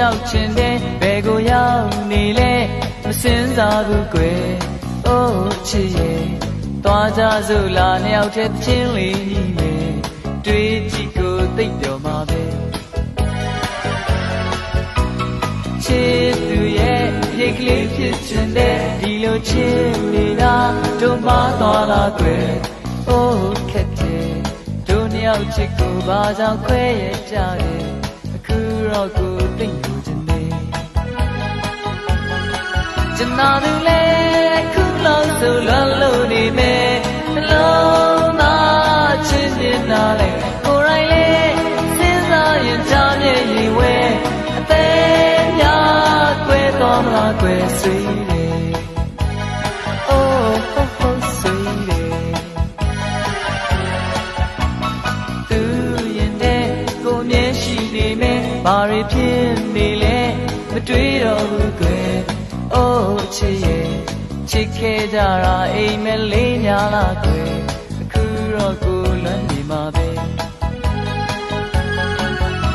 ရှောက်ချင်တယ်ဘယ်ကိုရောက်နေလဲမစင်စားဘူးကွယ်အိုးချစ်ရဲ့သွားကြစို့လားနှစ်ယောက်တည်းချင်းလေးညီမယ်တွေးကြည့်ကိုသိပ်တော်မှာပဲချစ်သူရဲ့ရိတ်ကလေးဖြစ်ချင်တယ်ဒီလိုချစ်နေတာတို့မသွားလားကွယ်အိုးခက်တယ်တို့နှစ်ယောက်ချစ်ကိုဘာကြောင့်ခွဲရကြတယ်အခုတော့ကိုသိပ်လို့ချင်တယ်ကျွန်တော်တို့လည်းခုလောက်ဆိုလွန်လို့နေမယ်နှလုံးသားချစ်နေတာလေကိုယ်တိုင်လေးစဉ်းစားရင်ကြားမြင်ရင်ဝဲအသေးများကွယ်တော်မလားကွယ်ဆွေးတယ်အိုးဟိုဟိုဆွေးတယ်သူရင်တဲ့ကိုမြဲရှိနေမယ်ဘာတွေဖြစ်နေလဲမတွေးတော့ဘူးကွယ်အိုးချစ်ရဲ့ချစ်ခဲ့ကြတာအိမ်မက်လေးများလားကွယ်အခုတော့ကိုလွမ်းနေမှာပဲ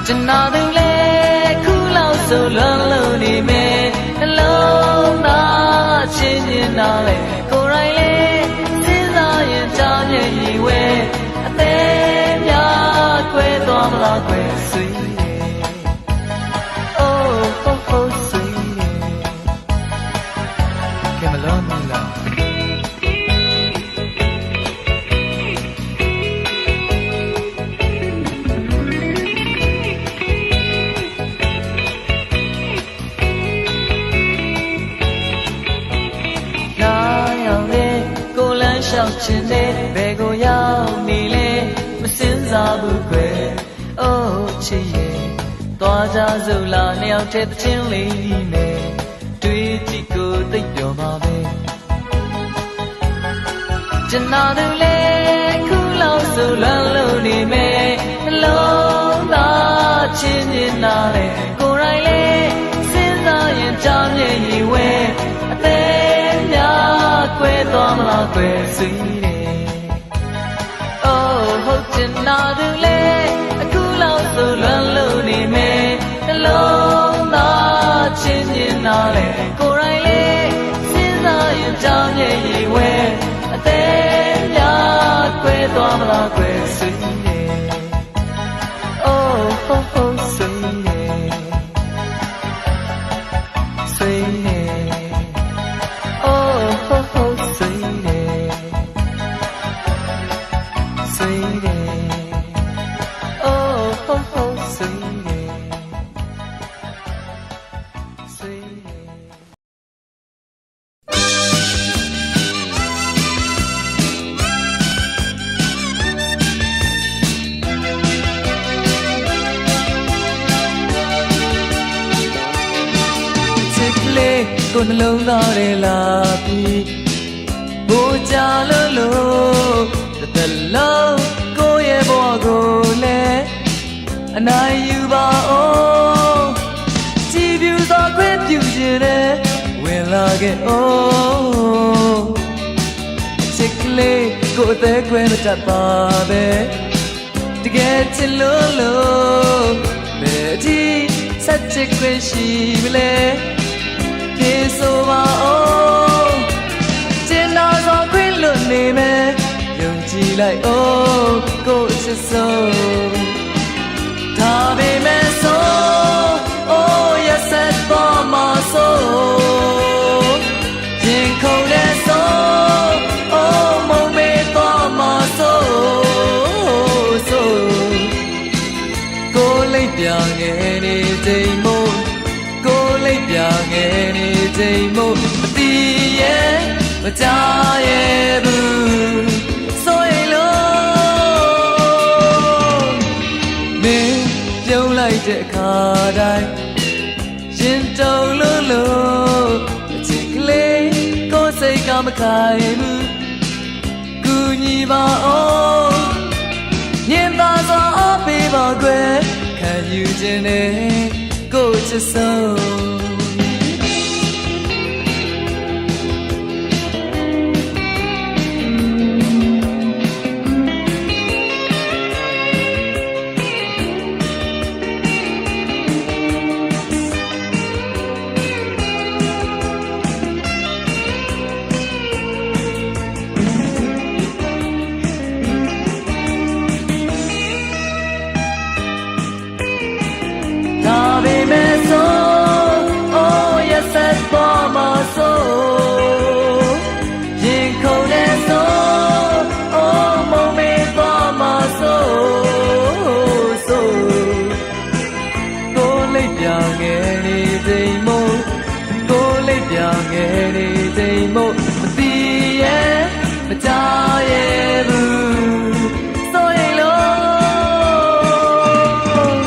ကျွန်တော်တို့လည်းခုလောက်ဆိုလွန်လို့နေမယ်နှလုံးသားချင်းနေတာလေကိုယ်တိုင်လေးစဉ်းစားရင်ကြားမြင်ရင်ဝဲအသေးများကွယ်သွားမလားကွယ်ဆွေးတယ်အိုးဟိုဟိုဆွေးတယ်ကဲမလုံးဘူးလားရှောက်ချင်တယ်ဘယ်ကိုရောက်နေလဲမစင်စားဘူးကွယ်အိုးချစ်ရဲ့သွားကြစို့လားနှစ်ယောက်တည်းချင်းလေးမယ်တွေးကြည့်ကိုသိပ်ပြောမှာပဲကျွန်တော်တို့လည်းခုလောက်ဆိုလွန်လို့နေမယ်နှလုံးသားချင်းနေတာလေကိုယ်တိုင်လေးစဉ်းစားရင်ကြားမြင်ရင်ဝဲအသေးများကွယ်သွားမလားကွယ်ဆွေးတယ်အိုးဟုတ်ချင်တာသူလေအခုလောက်ဆိုလွန်လို့နေမယ်နှလုံးသားချင်းနေတာလေကိုယ်တိုင်လေးစဉ်းစားရင်ကြားမြင်ရင်ဝဲအသေးများကွယ်သွားမလားကွယ်ဆွေးတယ်အိုးဟုတ်ဟုတ်ဆွေးတယ်ဆွေးတယ်ကိုနှလုံးသားတွေလာပြီးဘူကြလို့တစ်လုံးကိုရဲ့ဘဝကိုလည်းအနိုင်ယူပါအောင်ကြည်ပြူစွာခွင့်ပြုခြင်းနဲ့ဝင်လာခဲ့အောင်ချစ်ကလေးကိုအသက်ခွဲမတတ်ပါပဲတကယ်ချစ်လို့ဘယ်အထိဆက်ချစ်ခွင့်ရှိမလဲပြေဆိုပါအောင်ကျင်နာစွာခွင့်လွတ်နေမယ်ယုံကြည်လိုက်အောင်ကိုယ်ချစ်ဆုံးဒါပေမဲ့ဆိုအိုးရဆက်သွားမှာဆိုရင်ခုန်တဲ့ဆိုအိုးမုံမေးသွားမှာဆိုကိုယ်လိပ်ပြငယ်နေချိန်မို့ကိုယ်လိပ်ပြငယ်နေချိန်မို့မတည်ရဲ့မကြရဲ့ဘူးဆိုရင်လို့မင်းပြုံးလိုက်တဲ့အခါတိုင်းရင်တုန်လို့အချစ်ကလေးကိုယ်စိတ်ကမခိုင်ဘူးကူညီပါအောင်ညင်သာစွာအားပေးပါကွယ်ခံယူခြင်းနဲ့ကိုယ်ချစ်ဆုံး ကြားရဲ့ဘူးဆိုရင်လို့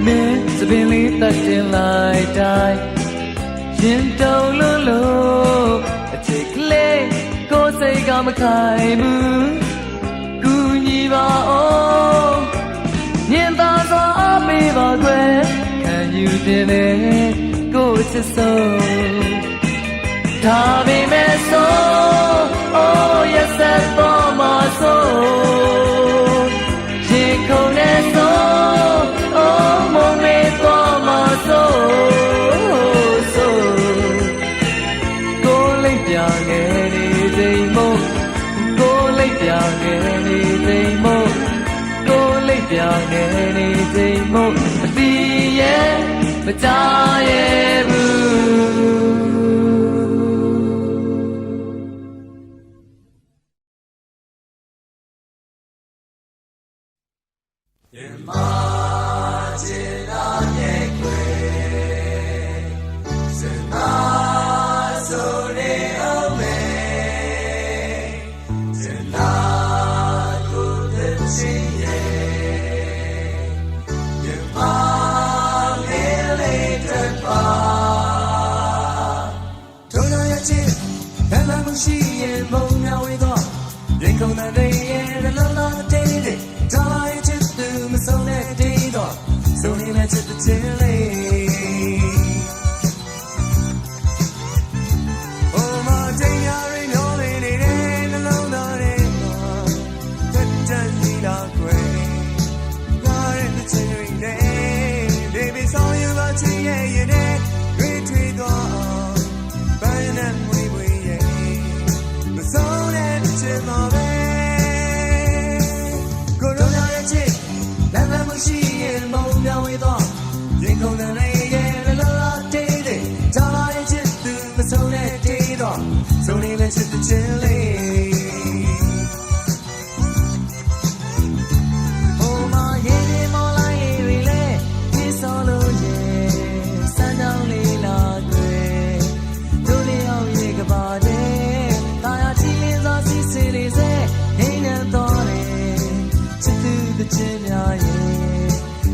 မင်းစပင်လေးတတ်တင်လိုက်တိုင်းရင်တုံလို့အချစ်ကလေးကိုယ်စိတ်ကမခိုင်ဘူးကူညီပါအောင်ညင်သာစွာအားပေးပါကွယ်ခံယူတင်တယ်ကိုယ်ချစ်ဆုံးဒါပေမဲ့ဆို oh yes and for my soul ရင်ခုန်နေဆို oh မုန်းနေသွားမှာဆိုကိုယ်လိပ်ပြငယ်နေချိန်မို့ကိုယ်လိပ်ပြငယ်နေချိန်မို့ကိုယ်လိပ်ပြငယ်နေချိန်မို့အတီးရဲ့မကြရဲ့ဘူးရှိရင်မုံများဝေးတော့ရင်ကုန်တဲ့ရဲ့လောလောတဲ့တဲ့ဒါရဲ့ချစ်သူမဆုံးတဲ့တေးတော့ဆိုနေမဲ့ချစ်တဲ့ချင်းလေး Oh my day yari no le le le lo no le that just need a great not in the cherry day baby saw you about to yeah great tweet on burn and we so that it's my way go to the chick that I'm machine moon down with all you go the lay la la day day die just do the so that day dog so leave it to the chili oh my head more like relay this all yeah sun down lila gray do the all you about it the china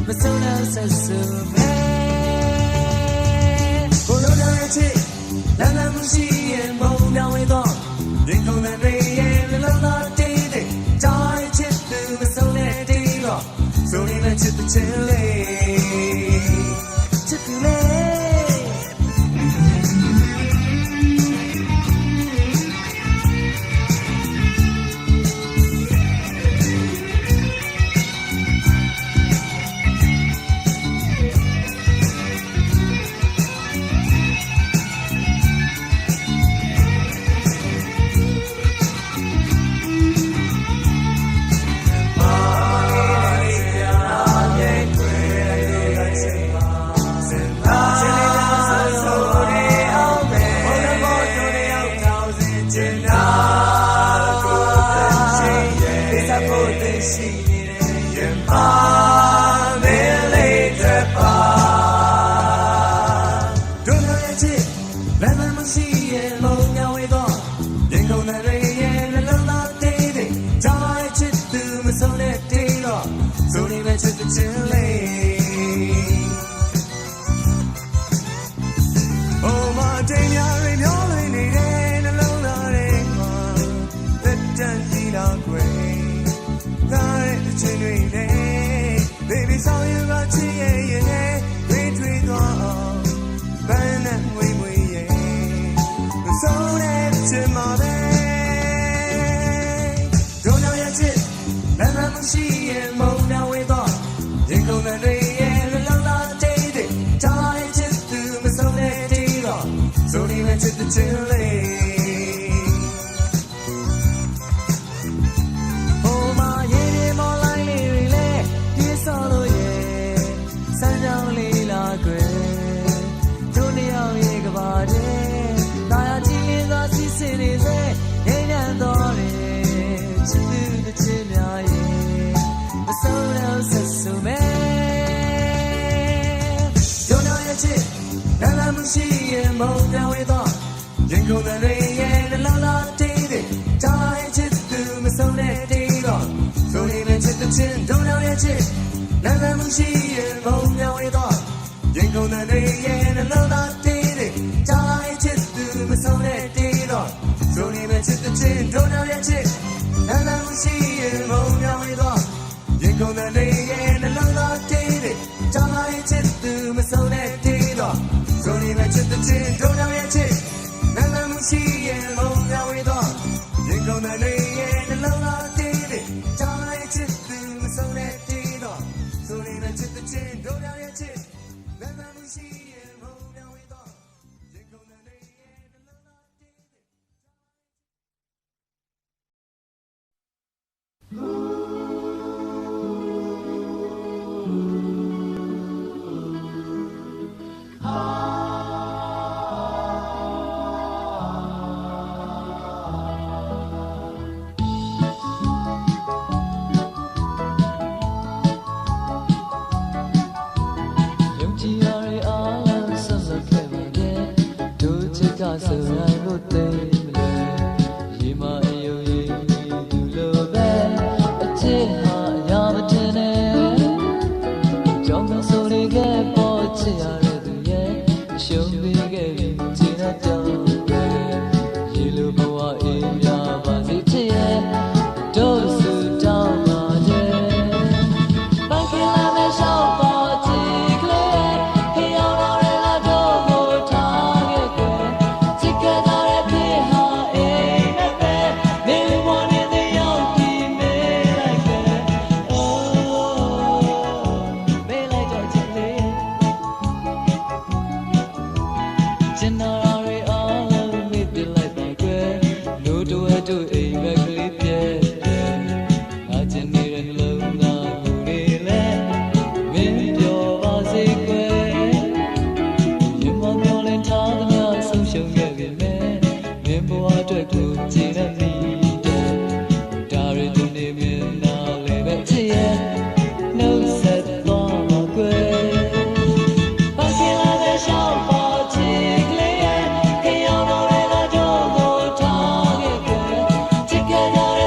but so now says so man go to the chick la la mushi and mow down with all they come and they la la day day die chip to the so that day so they let you the chili Baby, saw you got to yeah, retreat on, burn and we so that's in my bed. Don't know your chip, and I'm seeing more now with all. You go the day and a lot of day, tie just to me so that day, so leave it to the chili. Mow down with all, jingle the day and a lot of day, tie ရှိရင်ဘုံမြောင်ရတော့ရင်ကုန်တဲ့ရဲ့နှလုံးသားတည်တယ်ကြားလိုက်ချစ်သူမဆုံးတဲ့တည်တော့ဆိုနေမဲ့ချစ်တဲ့ချင်းတို့နောက်ရဲ့ချစ်နာနာရှိရင်ဘုံမြောင်ရတော့ရင်ကုန်တဲ့ရဲ့နှလုံးသားတည်တယ်ကြားလိုက်ချစ်သူမဆုံးတဲ့တည်တော့ဆိုနေမဲ့ချစ်တဲ့ချင်းတို့နောက်ရဲ့ချစ်နာနာရှိရင်ဘုံမြောင်ရတော့ရင်ကုန်တဲ့ရဲ့နှလုံးသားတည်တယ်ကြားလိုက်ချစ်သူမဆုံးတဲ့တည်တော့ဆိုနေမဲ့ချစ်တဲ့ချင်းတို့နောက်ရဲ့ချစ်နာနာရှိရင်ဘုံမြောင်ရတော့ရင်ကုန်တဲ့ရဲ့နှလုံးသားတည်တယ်ယုံကြည်ရတဲ့အားလုံးဆက်လက်ခဲ့ပါရဲ့တို့ချစ်ကဆိုရင်ကိုသိမလဲရေမအယုံရည်သူလိုပဲအချစ်ဟာအရာမတင်နဲ့ကြောင့်ဆိုရခဲ့ပေါ်ချစ်ရတဲ့သူရဲ့အရှုံးပေးခဲ့ပြီးချင်တဲ့ကြောင့်ပဲရေလိုဘဝအေးမြပါစေချစ်ရဲ့တို့စုတောင်းပါရဲ့ ဘာကလာမဲ့ရှောက်ပေါ်ကြည့်ကလေးဟေးအောင်တော်ရလာတော့ကိုထားခဲ့ကွယ်ချစ်ခဲ့တာရဲ့ဖြစ်ဟာအေးနဲ့ပဲမင်းဝနေတဲ့ရောက်ပြီးမေးလိုက်ခဲ့ မေးလိုက်တော့ချစ်လေးကျင်နာရီအားလုံးမေ့ပြလိုက်ပါကွယ်လို့တော့တို့အိမ်ဘက်ကလေးပြဲငါချင်နေတဲ့နှလုံးသားကိုယ်လေးလဲမင်းပြောပါစေကွယ်ရင်မမျောလင်းထားသမျှဆုံးရှုံးခဲ့ပြီမဲ့မင်းဘဝအတွက်ကိုကြည်နေမိတယ်ဒါရီသူနေမင်းနာလေးပဲချစ်ရဲ့နှုတ်ဆက်သွားပါကွယ်ဘာကလာတဲ့ရှောက်ပေါ်ချစ်ကလေးရဲ့ခေယောင်တော်ရတော့ကိုထားခဲ့ကွယ်ချစ်ခဲ့ကြတဲ့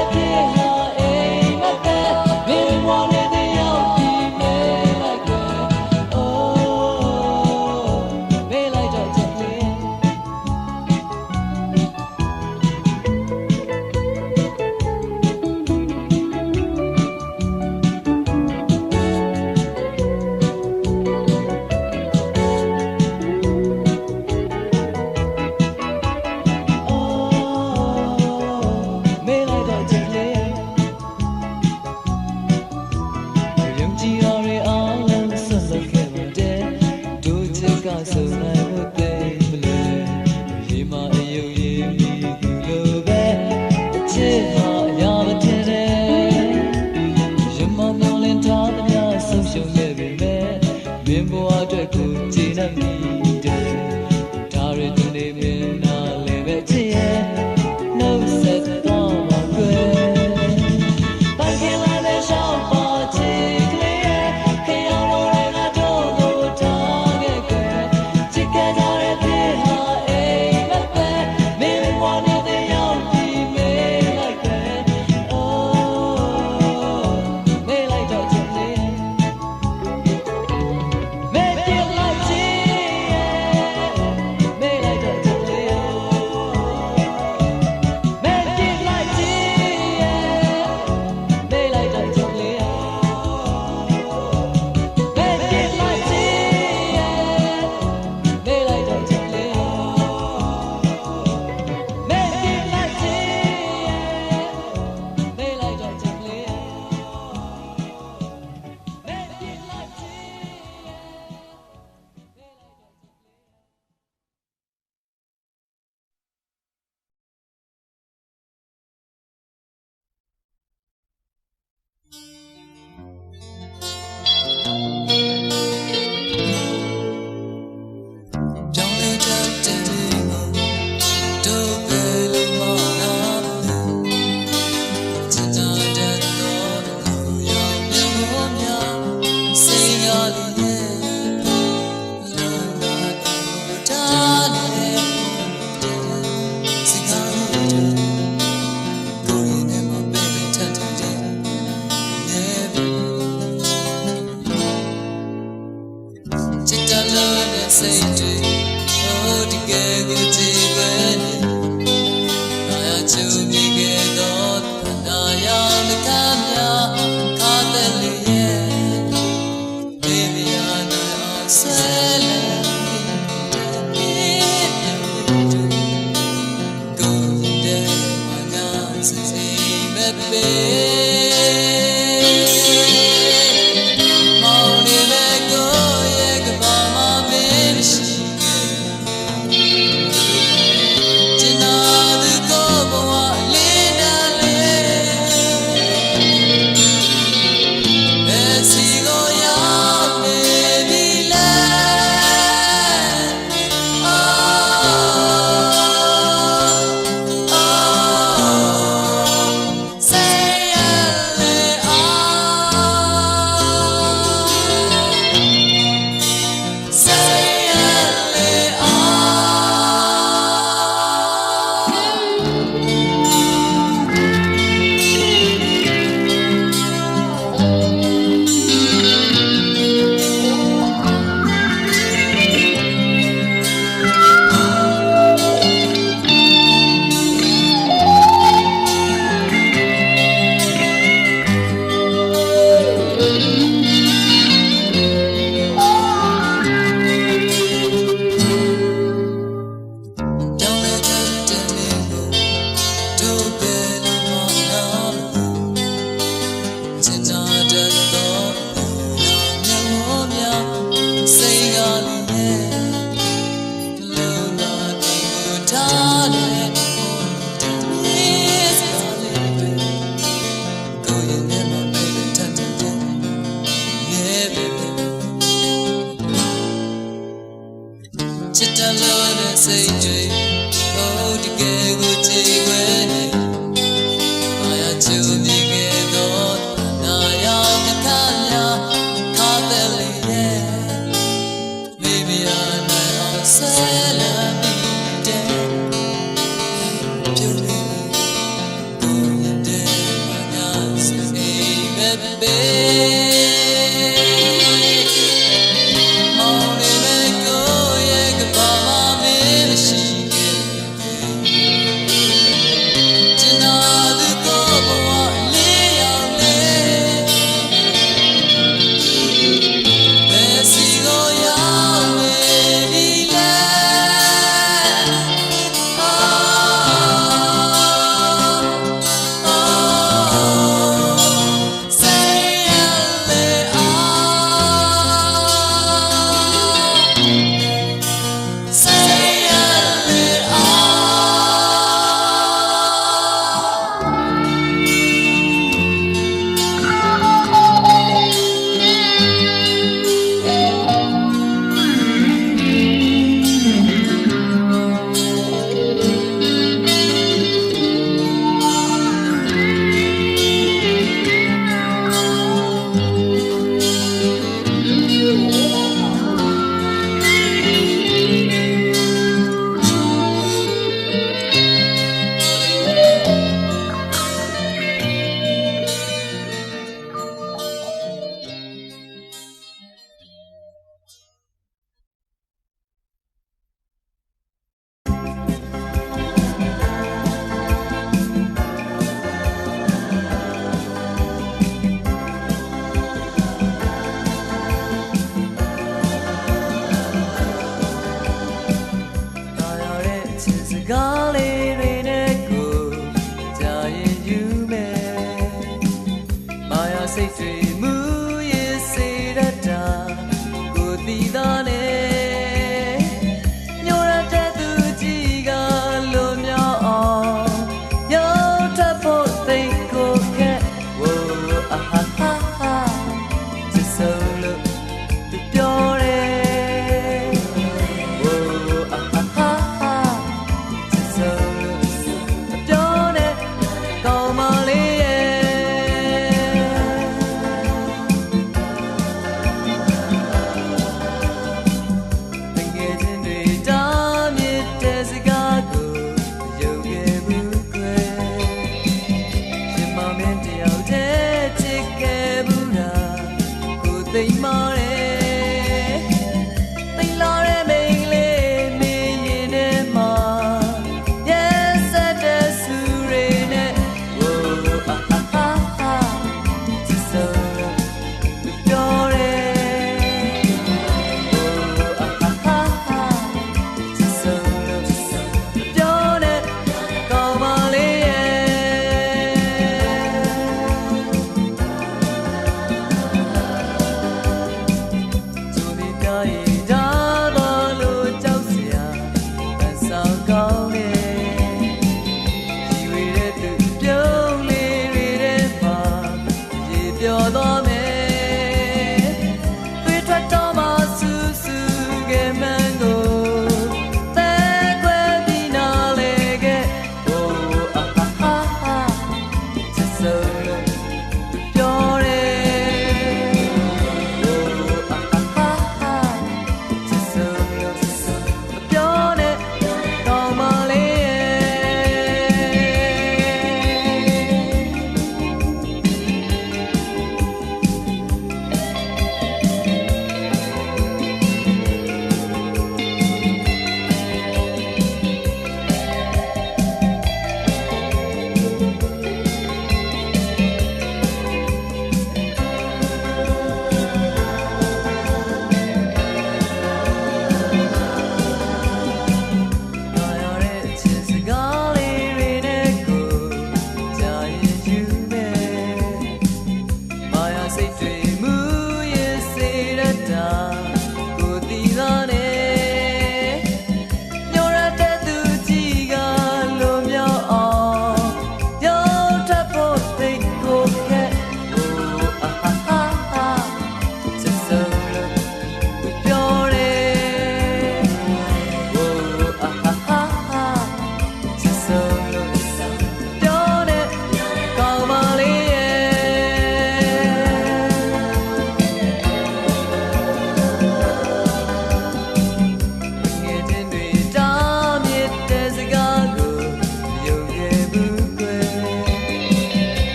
တ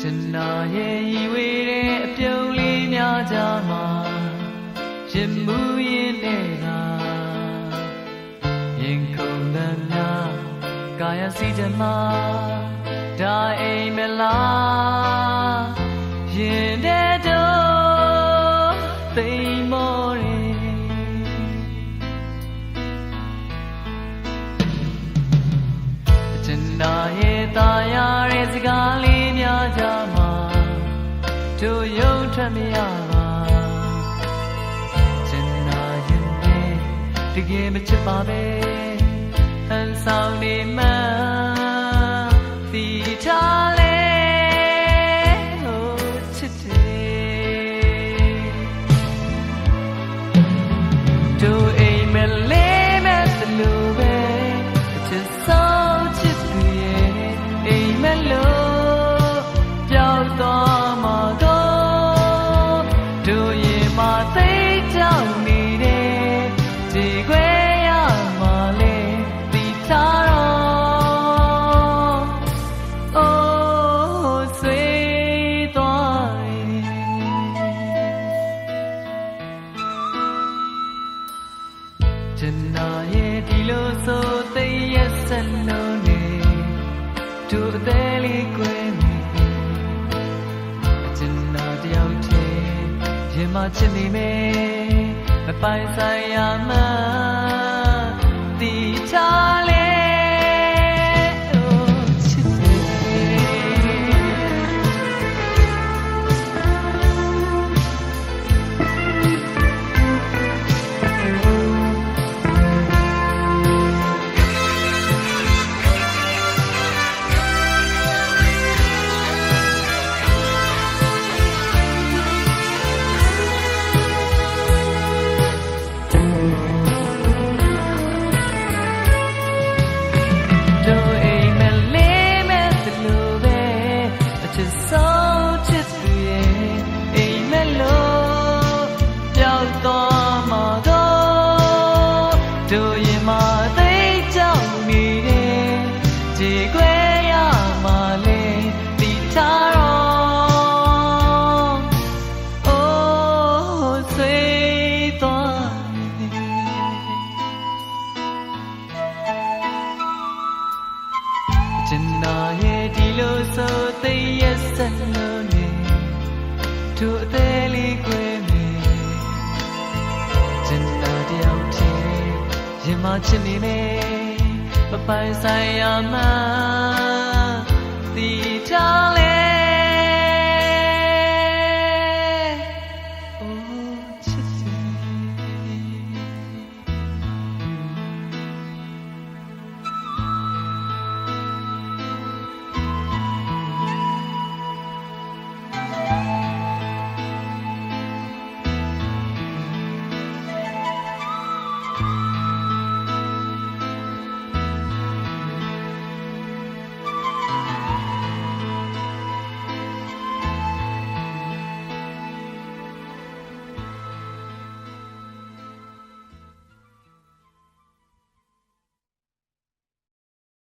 ကျွန်တော်ရဲ့ရည်ဝေတဲ့အပြုံးလေးများကြမှာရင်မှုရင်နဲ့ကရင်ခုန်သမျှကာယစီတမဒါအိမ်မလားရင်တဲ့တော့သိမ်းမော်ကျွန်တော်ရဲ့တာယာရဲ့စကားလေးများကြမှာတို့ရုံထွက်မရပါကျွန်တော်ရင်နဲ့တကယ်မချစ်ပါပဲဟန်ဆောင်နေမှသိထားလေဟိုချစ်တယ်တို့အိမ်မလေးမဲ့တလူပဲချစ်ဆုံးချစ်သူရဲ့အိမ်မလို့ပြောက်သွားမှာတော့တို့ရင်မသိကြောက်နေတဲ့ဒီခွဲရမှာလေသိထားတော့ ချစ်နေမယ်မပိုင်ဆိုင်ရမှတီချလေချစ်နေကျင်နာရဲ့ဒီလိုဆိုသိရဲ့ဆက်လို့နေသူအသေးလေးကွယ်နေကျင်နာတယောက်တည်းရင်မချစ်နေမယ်ပပိုင်ဆိုင်ရမှ